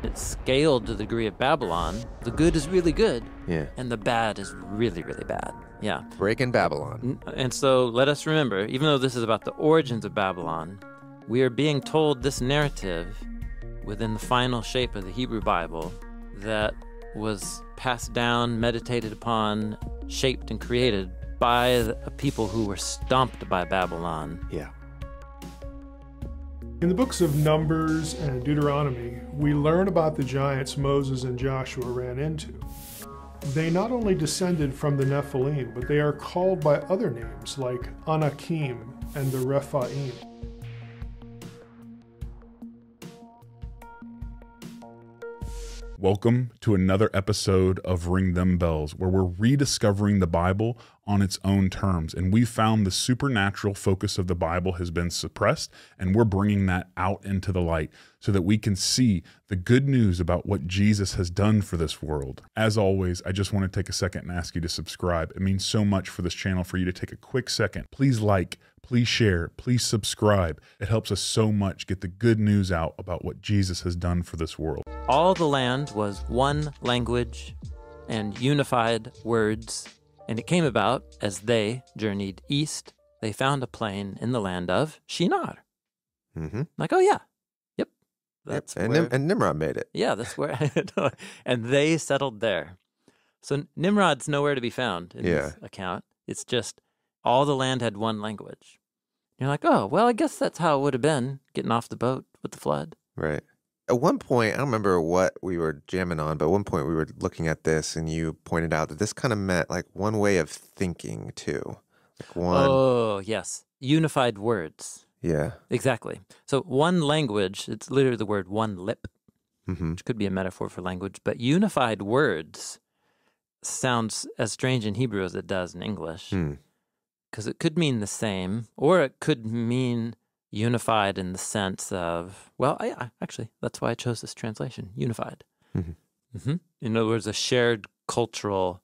It's scaled to the degree of Babylon. The good is really good, Yeah. and the bad is really, really bad. Yeah. Breaking Babylon. And so let us remember, even though this is about the origins of Babylon, we are being told this narrative within the final shape of the Hebrew Bible that was passed down, meditated upon, shaped, and created by a people who were stomped by Babylon. Yeah. In the books of Numbers and Deuteronomy, we learn about the giants Moses and Joshua ran into. They not only descended from the Nephilim, but they are called by other names like Anakim and the Rephaim. Welcome to another episode of Ring Them Bells, where we're rediscovering the Bible on its own terms. And we found the supernatural focus of the Bible has been suppressed, and we're bringing that out into the light so that we can see the good news about what Jesus has done for this world. As always, I just want to take a second and ask you to subscribe. It means so much for this channel for you to take a quick second. Please like, please share, please subscribe. It helps us so much get the good news out about what Jesus has done for this world. All the land was one language and unified words, and it came about as they journeyed east. They found a plain in the land of Shinar. Mm-hmm. Like, oh yeah, yep, that's And, where. and Nimrod made it. Yeah, that's where. And they settled there. So Nimrod's nowhere to be found in this account. It's just all the land had one language. You're like, oh, well, I guess that's how it would have been getting off the boat with the flood. Right. At one point, I don't remember what we were jamming on, but at one point we were looking at this and you pointed out that this kind of meant like one way of thinking too. Like one. Oh, yes. Unified words. Yeah. Exactly. So one language, it's literally the word one lip, Mm-hmm. which could be a metaphor for language, but unified words sounds as strange in Hebrew as it does in English, because it could mean the same, or it could mean unified in the sense of, well, actually, that's why I chose this translation, unified. Mm-hmm. In other words, a shared cultural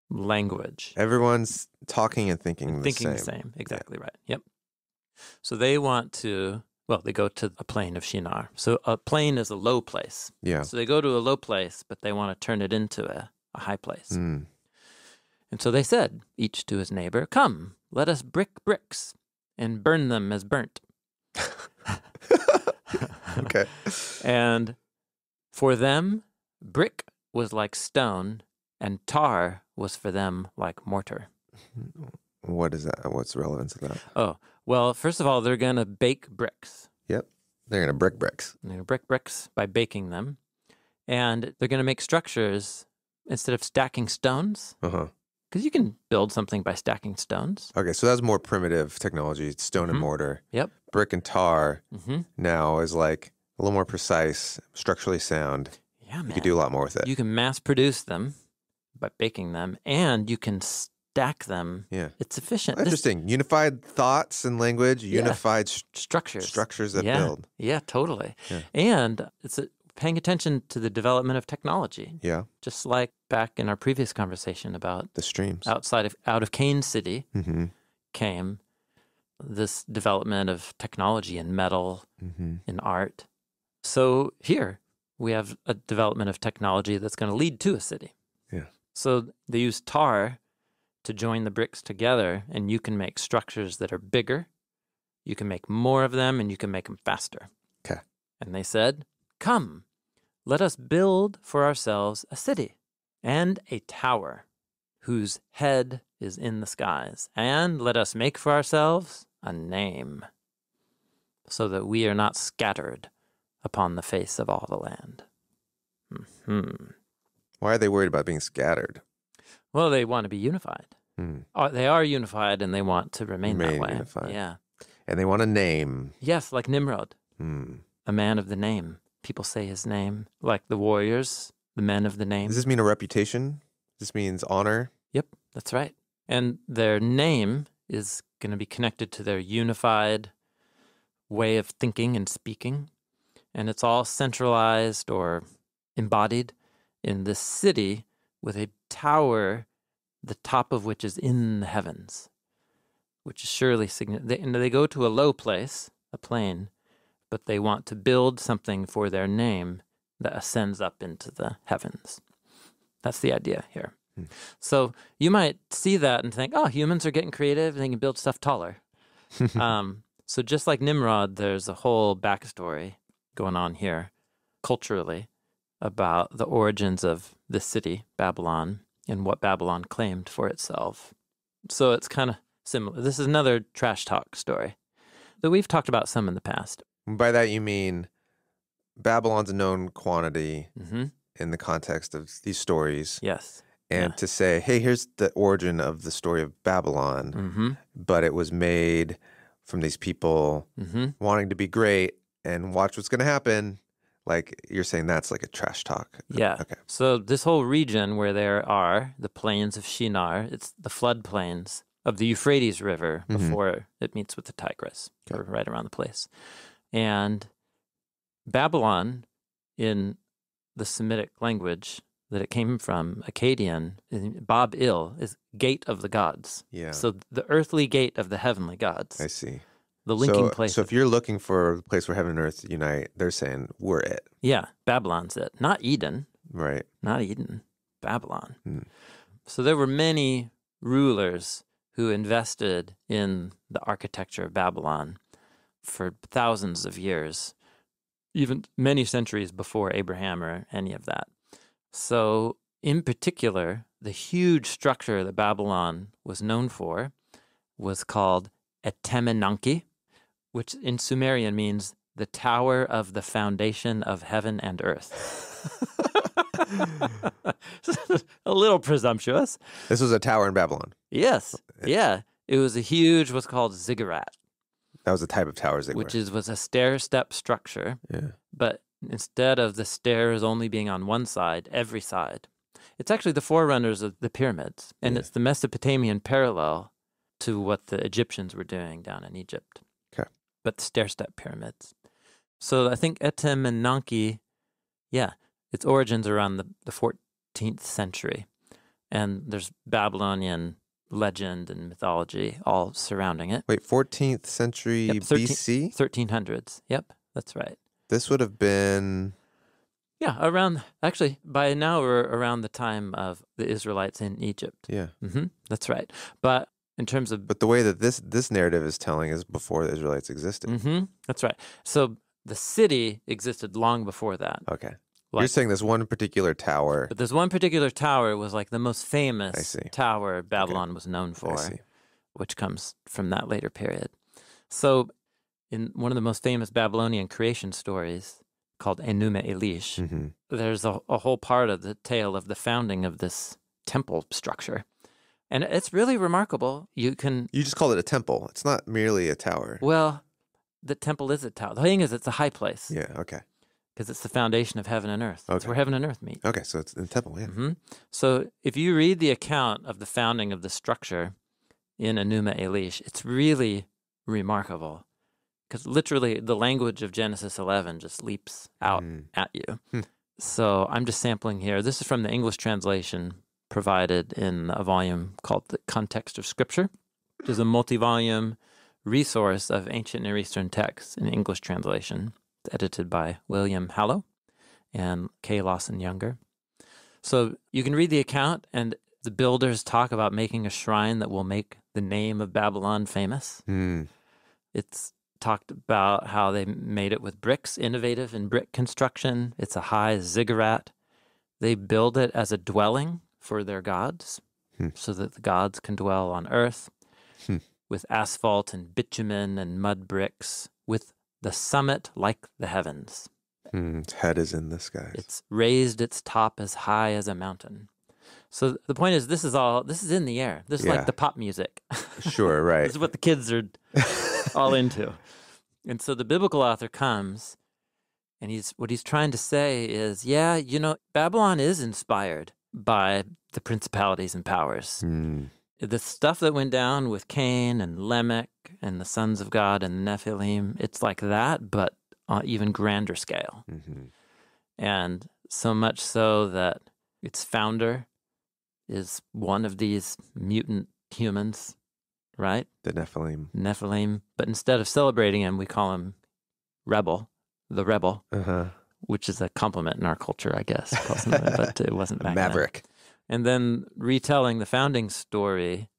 language. Everyone's talking and thinking The same. Exactly right. Yep. So they want to, well, they go to a plain of Shinar. So a plain is a low place. Yeah. So they go to a low place, but they want to turn it into a high place. Mm. And so they said, each to his neighbor, come, let us brick bricks and burn them as burnt. Okay. And for them, brick was like stone, and tar was for them like mortar. What is that? What's the relevance of that? Oh, well, first of all, they're going to bake bricks. Yep. They're going to brick bricks. They're going to brick bricks by baking them. And they're going to make structures instead of stacking stones. Uh-huh. Because you can build something by stacking stones. Okay, so that's more primitive technology, stone and mortar. Yep. Brick and tar Mm-hmm. now is like a little more precise, structurally sound. Yeah, man. You could do a lot more with it. You can mass produce them by baking them, and you can stack them. Yeah. It's efficient. Interesting. Unified thoughts and language, unified Structures that build. Yeah, totally. Yeah. And it's paying attention to the development of technology. Yeah. Just like back in our previous conversation about The streams. out of Cane City Mm-hmm. came this development of technology in metal, Mm-hmm. in art. So here we have a development of technology that's going to lead to a city. Yeah. So they use tar to join the bricks together, and you can make structures that are bigger. You can make more of them, and you can make them faster. Okay. And they said, come, let us build for ourselves a city and a tower whose head is in the skies, and let us make for ourselves a name so that we are not scattered upon the face of all the land. Why are they worried about being scattered? Well, they want to be unified. They are unified, and they want to remain that way. Unified. Yeah. And they want a name. Yes, like Nimrod, Hmm. a man of the name. People say his name, like the warriors, the men of the name. Does this mean a reputation? This means honor? Yep, that's right. And their name is going to be connected to their unified way of thinking and speaking. And it's all centralized or embodied in this city with a tower, the top of which is in the heavens, which is surely significant. They go to a low place, a plain, but they want to build something for their name that ascends up into the heavens. That's the idea here. So you might see that and think, oh, humans are getting creative and they can build stuff taller. So just like Nimrod, there's a whole backstory going on here culturally about the origins of this city, Babylon, and what Babylon claimed for itself. So it's kind of similar. This is another trash talk story that we've talked about some in the past. By that you mean Babylon's a known quantity in the context of these stories. Yes. And to say, hey, here's the origin of the story of Babylon, but it was made from these people wanting to be great and watch what's going to happen. Like you're saying that's like a trash talk. Yeah. Okay. So this whole region where there are the plains of Shinar, it's the floodplains of the Euphrates River before it meets with the Tigris, or right around the place. And Babylon, in the Semitic language that it came from, Akkadian, Babel, is gate of the gods. Yeah. So the earthly gate of the heavenly gods. I see. The linking place. So if you're looking for a place where heaven and earth unite, they're saying we're it. Yeah, Babylon's it. Not Eden. Right. Not Eden. Babylon. So there were many rulers who invested in the architecture of Babylon for thousands of years, even many centuries before Abraham or any of that. So in particular, the huge structure that Babylon was known for was called Etemenanki, which in Sumerian means the tower of the foundation of heaven and earth. A little presumptuous. This was a tower in Babylon. Yes. Yeah. It was a huge, what's called ziggurat. That was a type of tower ziggurat. Which was a stair-step structure. Yeah. But instead of the stairs only being on one side, every side. It's actually the forerunners of the pyramids. And it's the Mesopotamian parallel to what the Egyptians were doing down in Egypt. Okay. But the stair-step pyramids. So I think Etemenanki, its origins are around the 14th century. And there's Babylonian legend and mythology all surrounding it. Wait, 14th century BC? 1300s. Yep, that's right. This would have been... Yeah, actually, by now we're around the time of the Israelites in Egypt. Yeah. That's right. But in terms of... But the way that this narrative is telling is before the Israelites existed. That's right. So the city existed long before that. Okay. You're saying this one particular tower. But this one particular tower was like the most famous tower Babylon was known for, which comes from that later period. So in one of the most famous Babylonian creation stories called Enuma Elish, there's a whole part of the tale of the founding of this temple structure. And it's really remarkable. You just called it a temple. It's not merely a tower. Well, the temple is a tower. The thing is, it's a high place. Yeah, okay. Because it's the foundation of heaven and earth. It's where heaven and earth meet. Okay, so it's in the temple, So if you read the account of the founding of the structure in Enuma Elish, it's really remarkable. Because literally the language of Genesis 11 just leaps out at you. So I'm just sampling here. This is from the English translation provided in a volume called The Context of Scripture, which is a multi-volume resource of ancient Near Eastern texts in English translation. It's edited by William Hallow and K. Lawson Younger. So you can read the account, and the builders talk about making a shrine that will make the name of Babylon famous. It's talked about how they made it with bricks, innovative in brick construction. It's a high ziggurat. They build it as a dwelling for their gods so that the gods can dwell on earth with asphalt and bitumen and mud bricks, with the summit like the heavens. Its head is in the skies. It's raised its top as high as a mountain. So the point is, this is in the air. This is like the pop music. Sure, right. This is what the kids are all into. And so the biblical author comes, and what he's trying to say is, Babylon is inspired by the principalities and powers. The stuff that went down with Cain and Lamech and the sons of God and the Nephilim, it's like that, but on even grander scale. And so much so that its founder is one of these mutant humans, right? The Nephilim. Nephilim. But instead of celebrating him, we call him the rebel, which is a compliment in our culture, I guess, but it wasn't back then. Maverick. And then retelling the founding story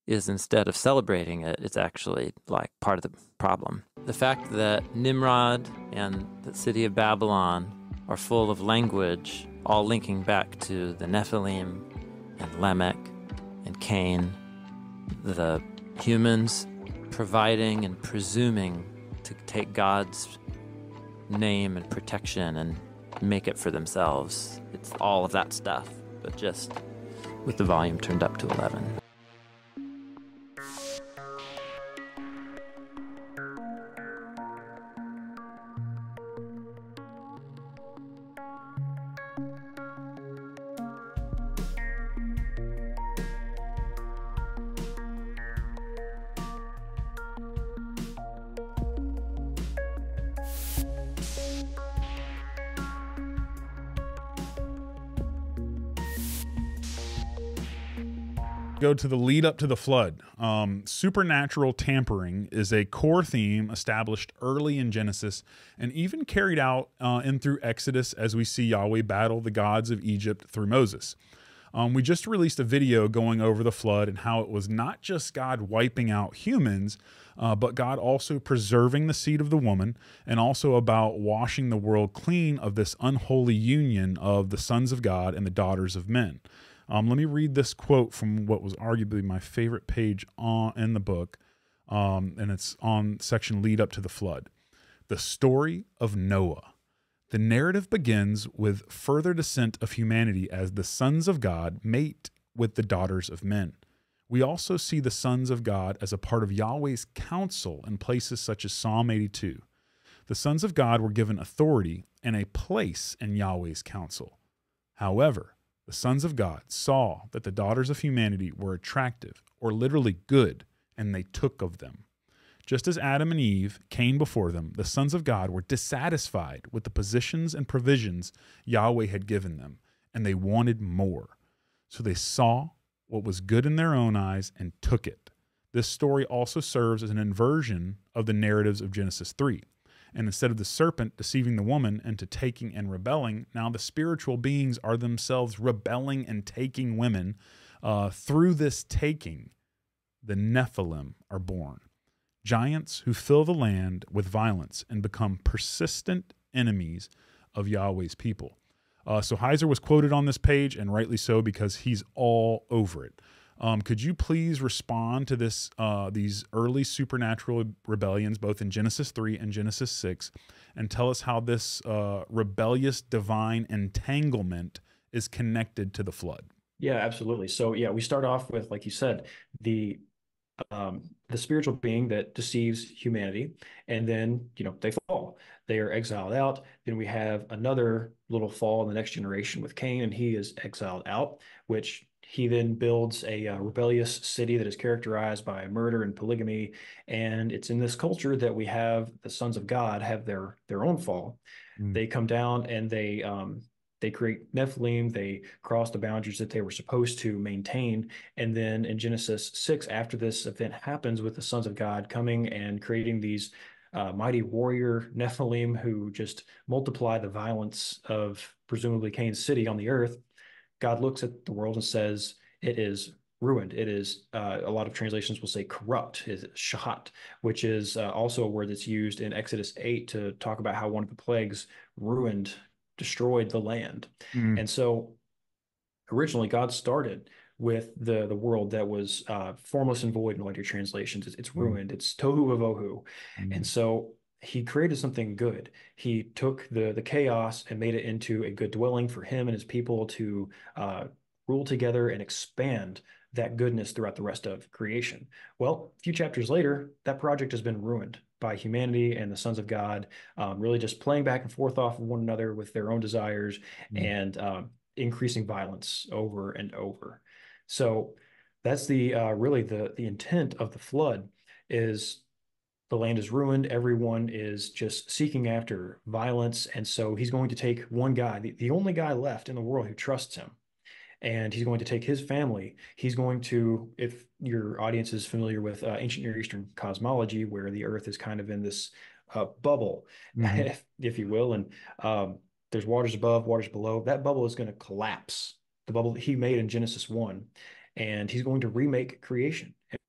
is, instead of celebrating it, it's actually like part of the problem. The fact that Nimrod and the city of Babylon are full of language, all linking back to the Nephilim and Lamech and Cain, the humans providing and presuming to take God's name and protection and make it for themselves. It's all of that stuff, but just with the volume turned up to 11. Go to the lead up to the flood. Supernatural tampering is a core theme established early in Genesis and even carried out in through Exodus, as we see Yahweh battle the gods of Egypt through Moses. We just released a video going over the flood and how it was not just God wiping out humans, but God also preserving the seed of the woman, and also about washing the world clean of this unholy union of the sons of God and the daughters of men. Let me read this quote from what was arguably my favorite page in the book, and it's on section lead up to the flood. The story of Noah. The narrative begins with further descent of humanity as the sons of God mate with the daughters of men. We also see the sons of God as a part of Yahweh's counsel in places such as Psalm 82. The sons of God were given authority and a place in Yahweh's counsel. However, the sons of God saw that the daughters of humanity were attractive, or literally good, and they took of them. Just as Adam and Eve came before them, the sons of God were dissatisfied with the positions and provisions Yahweh had given them, and they wanted more. So they saw what was good in their own eyes and took it. This story also serves as an inversion of the narratives of Genesis 3. And instead of the serpent deceiving the woman into taking and rebelling, now the spiritual beings are themselves rebelling and taking women. Through this taking, the Nephilim are born. Giants who fill the land with violence and become persistent enemies of Yahweh's people. So Heiser was quoted on this page, and rightly so, because he's all over it. Could you please respond to this, these early supernatural rebellions, both in Genesis 3 and Genesis 6, and tell us how this rebellious divine entanglement is connected to the flood? Yeah, absolutely. So yeah, we start off with, like you said, the spiritual being that deceives humanity, and then they fall. They are exiled out. Then we have another little fall in the next generation with Cain, and he is exiled out, which he then builds a rebellious city that is characterized by murder and polygamy. And it's in this culture that we have the sons of God have their own fall. They come down and they create Nephilim. They cross the boundaries that they were supposed to maintain. And then in Genesis 6, after this event happens with the sons of God coming and creating these mighty warrior Nephilim who just multiply the violence of presumably Cain's city on the earth, God looks at the world and says, it is ruined. It is, a lot of translations will say corrupt, is shahat, which is also a word that's used in Exodus 8 to talk about how one of the plagues destroyed the land. And so originally God started with the world that was formless and void in a lot of your translations. It's ruined. It's tohu vavohu. And so he created something good. He took the chaos and made it into a good dwelling for him and his people to rule together and expand that goodness throughout the rest of creation. Well, a few chapters later, that project has been ruined by humanity and the sons of God, really just playing back and forth off of one another with their own desires and increasing violence over and over. So that's really the intent of the flood is the land is ruined. Everyone is just seeking after violence. And so he's going to take one guy, the only guy left in the world who trusts him, and he's going to take his family. He's going to, if your audience is familiar with ancient Near Eastern cosmology, where the earth is kind of in this bubble, if you will. And there's waters above, waters below. That bubble is going to collapse. The bubble that he made in Genesis 1. And he's going to remake creation and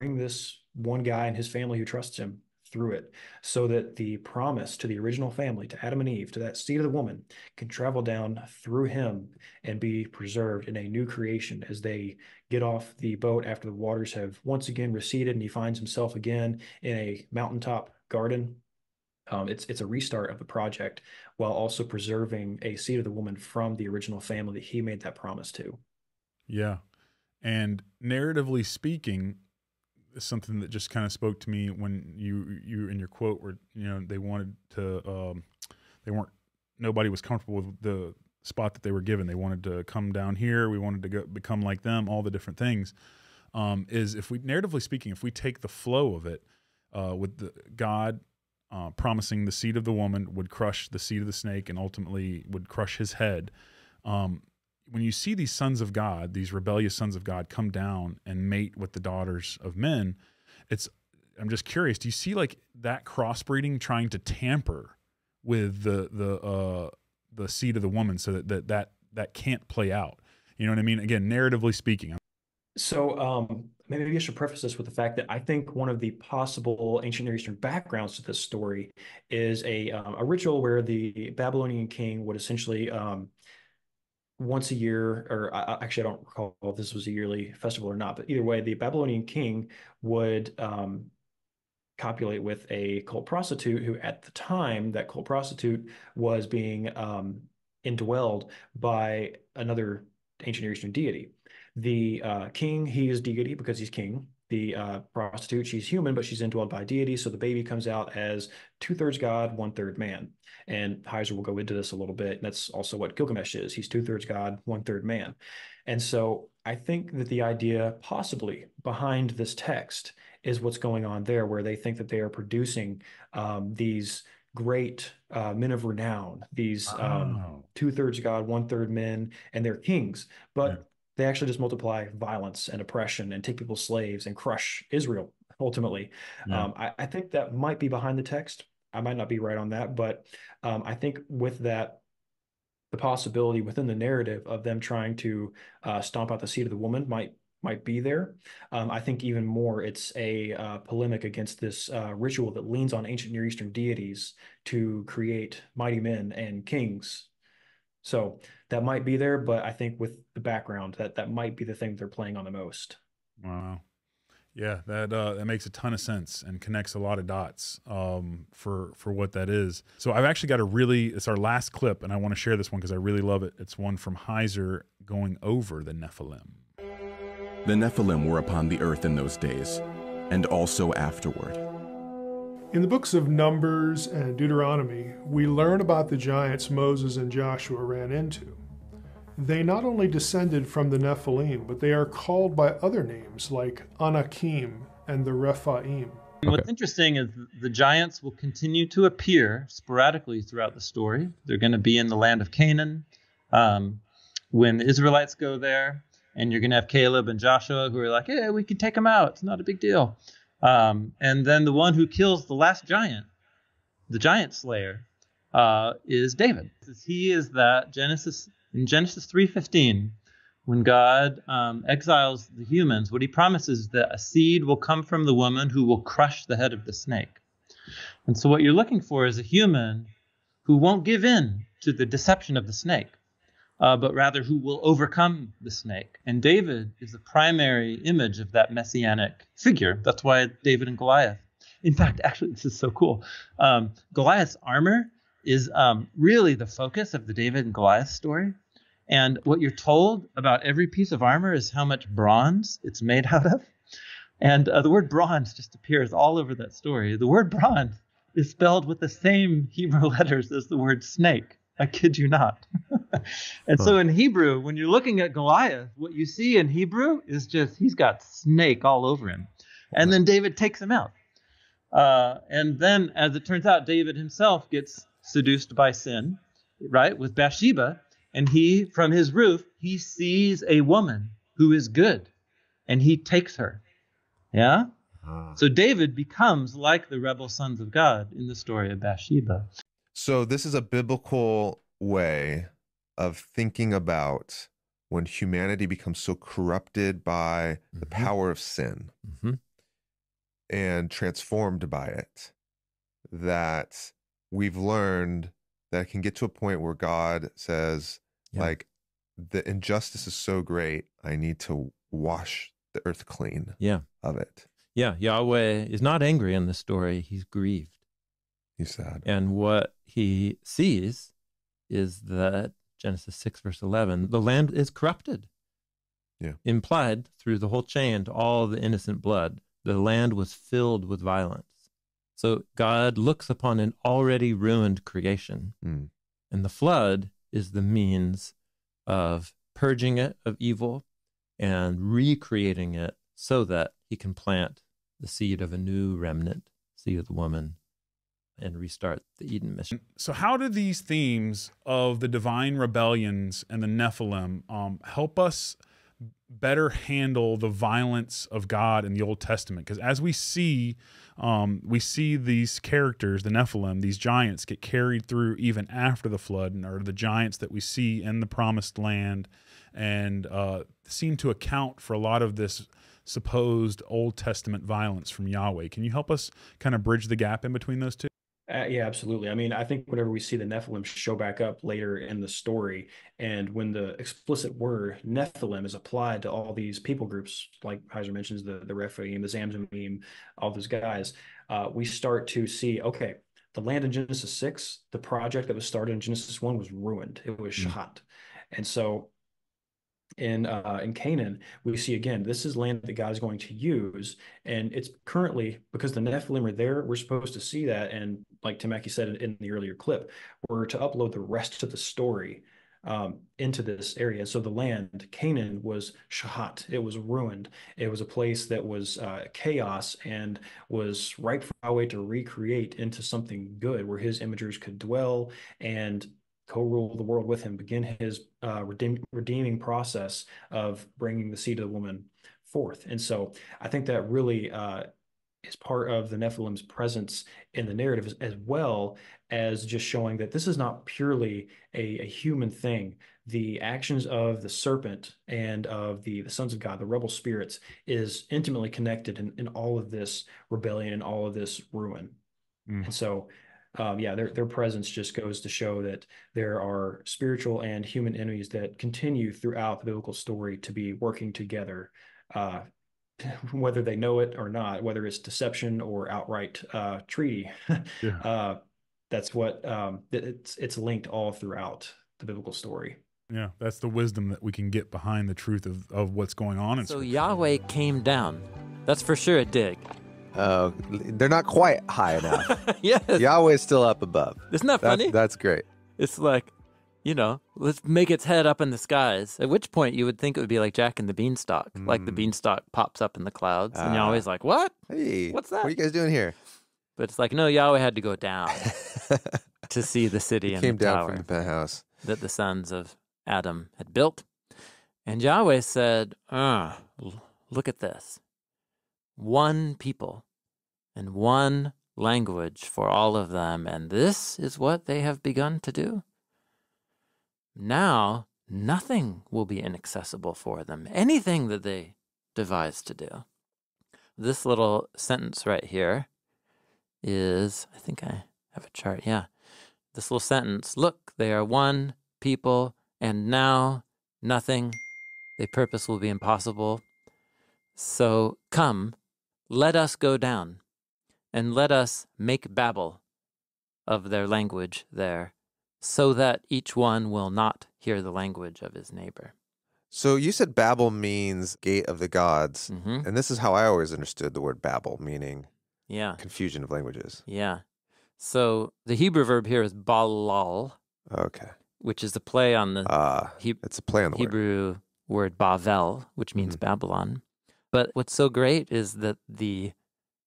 bring this one guy and his family who trusts him through it, so that the promise to the original family, to Adam and Eve, to that seed of the woman, can travel down through him and be preserved in a new creation as they get off the boat after the waters have once again receded and he finds himself again in a mountaintop garden. It's a restart of the project while also preserving a seed of the woman from the original family that he made that promise to. Yeah. And narratively speaking, something that just kind of spoke to me when you in your quote where, they wanted to, nobody was comfortable with the spot that they were given. They wanted to come down here. We wanted to become like them, all the different things. Is if we, narratively speaking, if we take the flow of it, with God promising the seed of the woman would crush the seed of the snake and ultimately would crush his head. When you see these sons of God, these rebellious sons of God come down and mate with the daughters of men, I'm just curious, do you see like that crossbreeding trying to tamper with the seed of the woman so that can't play out? You know what I mean? Again, narratively speaking. So maybe I should preface this with the fact that I think one of the possible ancient Near Eastern backgrounds to this story is a ritual where the Babylonian king would essentially once a year, or actually I don't recall if this was a yearly festival or not, but either way, the Babylonian king would copulate with a cult prostitute who at the time, that cult prostitute was being indwelled by another ancient Near Eastern deity. The king, he is deity because he's king. The prostitute, she's human, but she's indwelled by deity. So the baby comes out as 2/3 God, 1/3 man. And Heiser will go into this a little bit. And that's also what Gilgamesh is. He's 2/3 God, 1/3 man. And so I think that the idea possibly behind this text is what's going on there, where they think that they are producing these great men of renown, these 2/3 God, 1/3 men, and they're kings. But they actually just multiply violence and oppression and take people's slaves and crush Israel, ultimately. Yeah. I think that might be behind the text. I might not be right on that, but I think with that, the possibility within the narrative of them trying to stomp out the seed of the woman might be there. I think even more, it's a polemic against this ritual that leans on ancient Near Eastern deities to create mighty men and kings. So that might be there, but I think with the background, that might be the thing they're playing on the most. Wow. Yeah, that makes a ton of sense and connects a lot of dots for what that is. So I've actually got it's our last clip, and I want to share this one because I really love it. It's one from Heiser going over the Nephilim. The Nephilim were upon the earth in those days, and also afterward. In the books of Numbers and Deuteronomy, we learn about the giants Moses and Joshua ran into. They not only descended from the Nephilim, but they are called by other names like Anakim and the Rephaim. And what's interesting is the giants will continue to appear sporadically throughout the story. They're going to be in the land of Canaan when the Israelites go there, and you're going to have Caleb and Joshua who are like, "Hey, we can take them out. It's not a big deal." And then the one who kills the last giant, the giant slayer, is David. He is that in Genesis 3:15, when God exiles the humans, what he promises is that a seed will come from the woman who will crush the head of the snake. And so what you're looking for is a human who won't give in to the deception of the snake, but rather who will overcome the snake. And David is the primary image of that messianic figure. That's why David and Goliath. In fact, actually, this is so cool. Goliath's armor is really the focus of the David and Goliath story. And what you're told about every piece of armor is how much bronze it's made out of. And the word bronze just appears all over that story. The word bronze is spelled with the same Hebrew letters as the word snake. I kid you not. And so in Hebrew, when you're looking at Goliath, what you see in Hebrew is just he's got snake all over him. And then David takes him out. And then, as it turns out, David himself gets seduced by sin, right, with Bathsheba. And he, from his roof, he sees a woman who is good, and he takes her. Yeah? So David becomes like the rebel sons of God in the story of Bathsheba. So this is a biblical way of thinking about when humanity becomes so corrupted by the power of sin and transformed by it, that we've learned that it can get to a point where God says, like, the injustice is so great, I need to wash the earth clean of it. Yeah, Yahweh is not angry in this story. He's grieved. He's sad. And what he sees is that Genesis 6, verse 11, the land is corrupted. Implied through the whole chain to all the innocent blood, the land was filled with violence. So God looks upon an already ruined creation, and the flood is the means of purging it of evil and recreating it so that he can plant the seed of a new remnant, seed of the woman, and restart the Eden mission. So how do these themes of the divine rebellions and the Nephilim help us better handle the violence of God in the Old Testament? Because as we see these characters, the Nephilim, these giants, get carried through even after the flood, and are the giants that we see in the Promised Land, and seem to account for a lot of this supposed Old Testament violence from Yahweh. Can you help us kind of bridge the gap in between those two? Yeah, absolutely. I mean, I think whenever we see the Nephilim show back up later in the story, and when the explicit word Nephilim is applied to all these people groups, like Heiser mentions, the Rephaim, the Zamzumim, all those guys, we start to see, okay, the land in Genesis 6, the project that was started in Genesis 1 was ruined. It was shot. And so in Canaan, we see again, this is land that God is going to use, and it's currently, because the Nephilim are there, we're supposed to see that, and like Tim Mackie said in the earlier clip, we're to upload the rest of the story into this area. So the land, Canaan, was shahat. It was ruined. It was a place that was chaos and was ripe for Yahweh to recreate into something good, where his imagers could dwell and co-rule the world with him, begin his redeeming process of bringing the seed of the woman forth. And so I think that really is part of the Nephilim's presence in the narrative, as well as just showing that this is not purely a human thing. The actions of the serpent and of the sons of God, the rebel spirits, is intimately connected in all of this rebellion and all of this ruin. And so their presence just goes to show that there are spiritual and human enemies that continue throughout the biblical story to be working together, whether they know it or not, whether it's deception or outright treaty. That's what it's linked all throughout the biblical story. Yeah, that's the wisdom that we can get behind the truth of what's going on in Scripture. Yahweh came down. That's for sure a dig. Oh, they're not quite high enough. Yes. Yahweh's still up above. Isn't that funny? That's great. It's like, let's make its head up in the skies. At which point you would think it would be like Jack and the Beanstalk. Like the beanstalk pops up in the clouds, and Yahweh's like, what? Hey, what's that? What are you guys doing here? But it's like, no, Yahweh had to go down to see the city and came the down tower from the penthouse that the sons of Adam had built. And Yahweh said, look at this. One people and one language for all of them, and this is what they have begun to do. Now, nothing will be inaccessible for them, anything that they devise to do. This little sentence right here is, I think I have a chart, This little sentence, look, they are one people, and now nothing they purpose will be impossible. So come, let us go down, and let us make Babel of their language there, so that each one will not hear the language of his neighbor. So you said Babel means gate of the gods, and this is how I always understood the word Babel, meaning confusion of languages. Yeah. So the Hebrew verb here is balal. Okay. Which is a play on the it's a play on the Hebrew word Bavel, which means Babylon. But what's so great is that the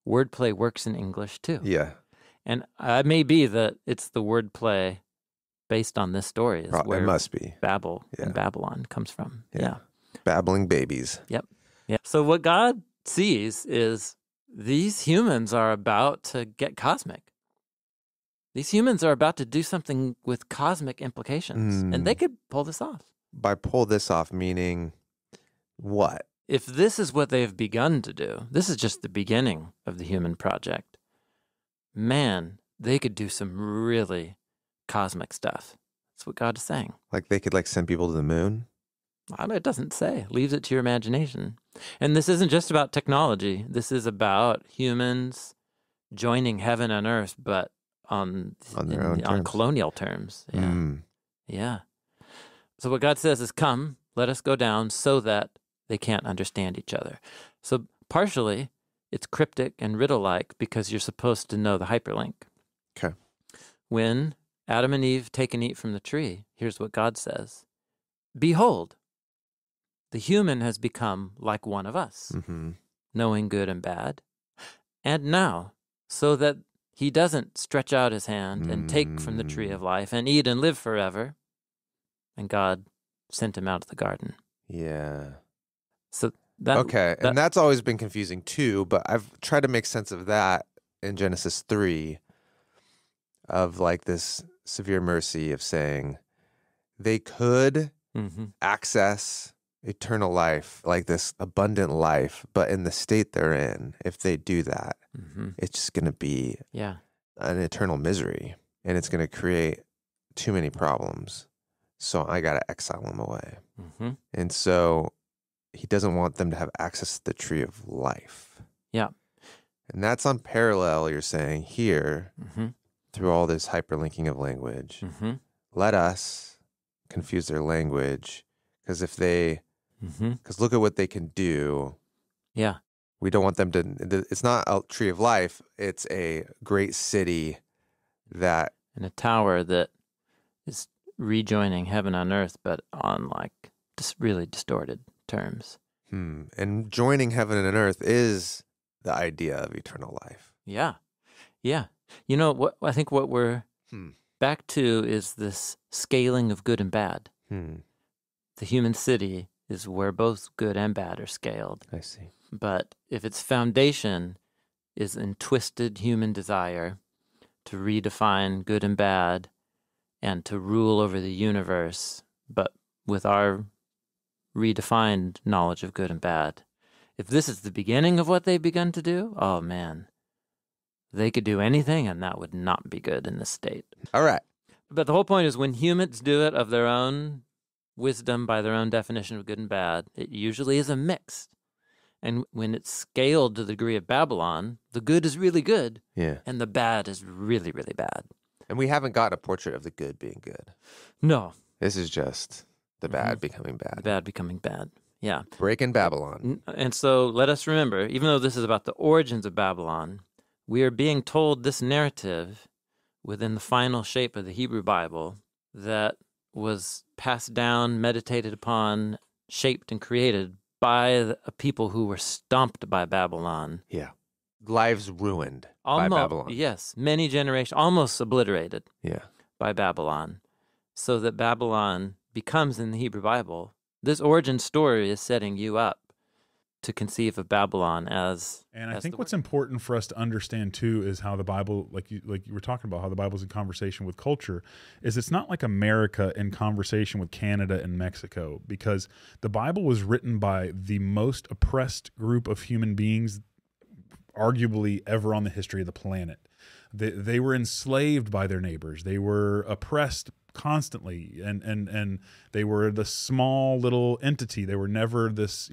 wordplay works in English too. Yeah. And it may be that it's the wordplay based on this story is where it must be. Babel and Babylon comes from. Yeah. Babbling babies. Yep. So what God sees is these humans are about to get cosmic. These humans are about to do something with cosmic implications, and they could pull this off. By pull this off, meaning what? If this is what they've begun to do, this is just the beginning of the human project. Man, they could do some really cosmic stuff. That's what God is saying. Like they could like send people to the moon? It doesn't say. It leaves it to your imagination. And this isn't just about technology. This is about humans joining heaven and earth, but on colonial terms. Yeah. Yeah. So what God says is, come, let us go down so that they can't understand each other. So partially, it's cryptic and riddle-like because you're supposed to know the hyperlink. Okay. When Adam and Eve take and eat from the tree, here's what God says. Behold, the human has become like one of us, knowing good and bad. And now, so that he doesn't stretch out his hand and take from the tree of life and eat and live forever. And God sent him out of the garden. Yeah. So and that's always been confusing too, but I've tried to make sense of that in Genesis 3 of like this severe mercy of saying they could access eternal life, like this abundant life, but in the state they're in, if they do that, it's just going to be an eternal misery, and it's going to create too many problems. So I got to exile them away. And so he doesn't want them to have access to the tree of life. Yeah. And that's on parallel, you're saying, here, through all this hyperlinking of language. Let us confuse their language, because if they, because look at what they can do. Yeah. We don't want them to, it's not a tree of life, it's a great city that. And a tower that is rejoining heaven on earth, but on like just really distorted terms. And joining heaven and earth is the idea of eternal life. Yeah. Yeah. You know, what I think what we're back to is this scaling of good and bad. The human city is where both good and bad are scaled. I see. But if its foundation is in twisted human desire to redefine good and bad and to rule over the universe, but with our redefined knowledge of good and bad, if this is the beginning of what they've begun to do, oh man, they could do anything and that would not be good in this state. All right. But the whole point is when humans do it of their own wisdom, by their own definition of good and bad, it usually is a mix. And when it's scaled to the degree of Babylon, the good is really good, and the bad is really, really bad. And we haven't got a portrait of the good being good. No. This is just the bad becoming bad. The bad becoming bad, yeah. Breaking Babylon. And so let us remember, even though this is about the origins of Babylon, we are being told this narrative within the final shape of the Hebrew Bible that was passed down, meditated upon, shaped, and created by a people who were stomped by Babylon. Yeah. Lives ruined by Babylon. Yes. Many generations, almost obliterated by Babylon. So that Babylon becomes, in the Hebrew Bible, this origin story is setting you up to conceive of Babylon as. And I think what's important for us to understand too is how the Bible, like you were talking about, how the Bible's in conversation with culture, is it's not like America in conversation with Canada and Mexico, because the Bible was written by the most oppressed group of human beings arguably ever on the history of the planet. They were enslaved by their neighbors. They were oppressed constantly, and they were the small little entity. They were never this,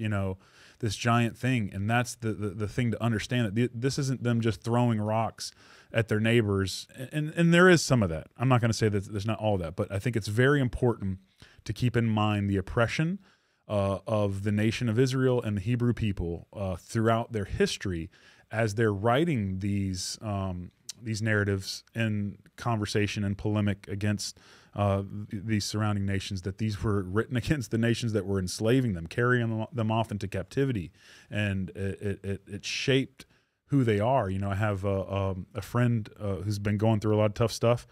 this giant thing. And that's the thing to understand, that this isn't them just throwing rocks at their neighbors. And there is some of that. I'm not going to say that there's not all of that, but I think it's very important to keep in mind the oppression of the nation of Israel and the Hebrew people throughout their history as they're writing these narratives in conversation and polemic against these surrounding nations, that these were written against the nations that were enslaving them, carrying them off into captivity, and it shaped who they are. I have a friend who's been going through a lot of tough stuff,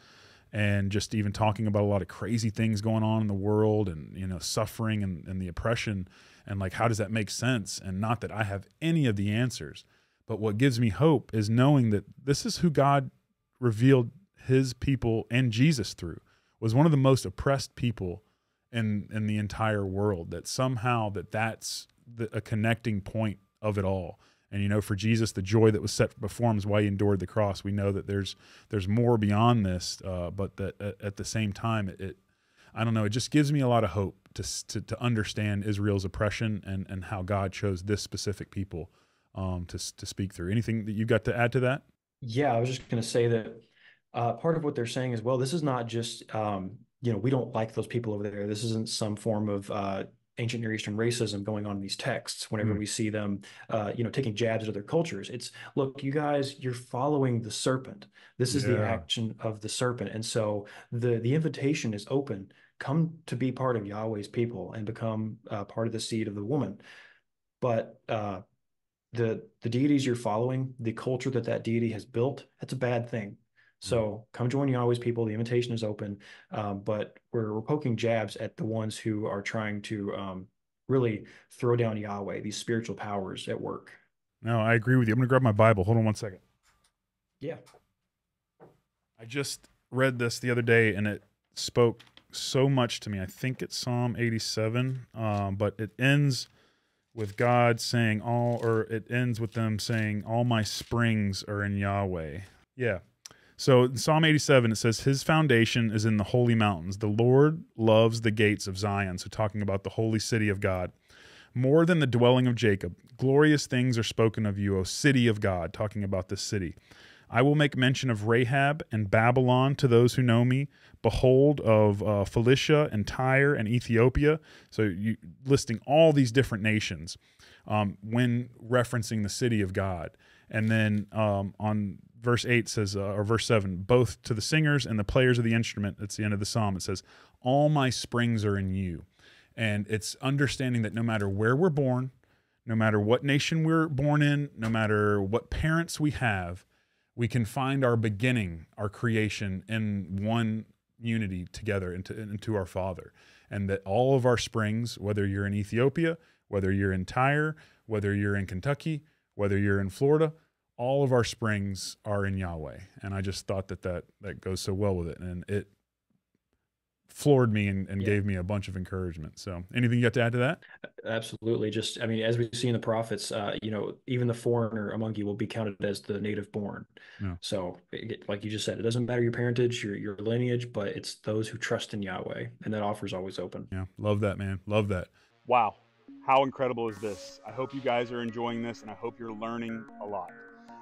and just even talking about a lot of crazy things going on in the world, and suffering and the oppression, and like, how does that make sense? And not that I have any of the answers, but what gives me hope is knowing that this is who God revealed his people and Jesus through, was one of the most oppressed people in the entire world, that somehow that's a connecting point of it all. And, for Jesus, the joy that was set before him is why he endured the cross. We know that there's more beyond this, but that at the same time, I don't know, it just gives me a lot of hope to understand Israel's oppression and how God chose this specific people to speak through. Anything that you got to add to that? Yeah, I was just going to say that part of what they're saying is, well, this is not just, we don't like those people over there. This isn't some form of ancient Near Eastern racism going on in these texts whenever we see them, taking jabs at other cultures. It's, look, you guys, you're following the serpent. This is the action of the serpent. And so the invitation is open. Come to be part of Yahweh's people and become part of the seed of the woman. But the deities you're following, the culture that deity has built, that's a bad thing. So come join Yahweh's people. The invitation is open, but we're poking jabs at the ones who are trying to really throw down Yahweh, these spiritual powers at work. No, I agree with you. I'm going to grab my Bible. Hold on one second. Yeah. I just read this the other day, and it spoke so much to me. I think it's Psalm 87, but it ends with God saying it ends with them saying, all my springs are in Yahweh. Yeah. So in Psalm 87, it says, his foundation is in the holy mountains. The Lord loves the gates of Zion. So talking about the holy city of God. More than the dwelling of Jacob. Glorious things are spoken of you, O city of God, talking about this city. I will make mention of Rahab and Babylon to those who know me. Behold, of Philistia and Tyre and Ethiopia. So you listing all these different nations when referencing the city of God. And then on verse 8 says, or verse 7, both to the singers and the players of the instrument, that's the end of the psalm, it says, all my springs are in you. And it's understanding that no matter where we're born, no matter what nation we're born in, no matter what parents we have, we can find our beginning, our creation in one unity together into our Father. And that all of our springs, whether you're in Ethiopia, whether you're in Tyre, whether you're in Kentucky, whether you're in Florida, all of our springs are in Yahweh. And I just thought that goes so well with it. And it floored me and gave me a bunch of encouragement. So anything you got to add to that? Absolutely. Just, I mean, as we see in the prophets, even the foreigner among you will be counted as the native born. Yeah. So like you just said, it doesn't matter your parentage, your lineage, but it's those who trust in Yahweh, and that offer is always open. Yeah. Love that, man. Love that. Wow. How incredible is this? I hope you guys are enjoying this, and I hope you're learning a lot.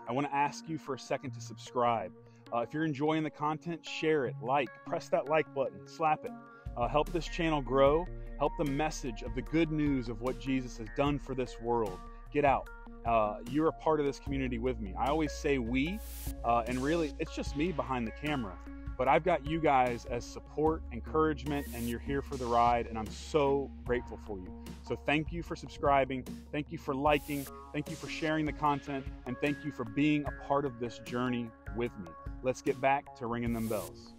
I want to ask you for a second to subscribe. If you're enjoying the content, share it, press that like button, slap it. Help this channel grow. Help the message of the good news of what Jesus has done for this world get out. You're a part of this community with me. I always say we, and really it's just me behind the camera. But I've got you guys as support, encouragement, and you're here for the ride, and I'm so grateful for you. So thank you for subscribing, thank you for liking, thank you for sharing the content, and thank you for being a part of this journey with me. Let's get back to ringing them bells.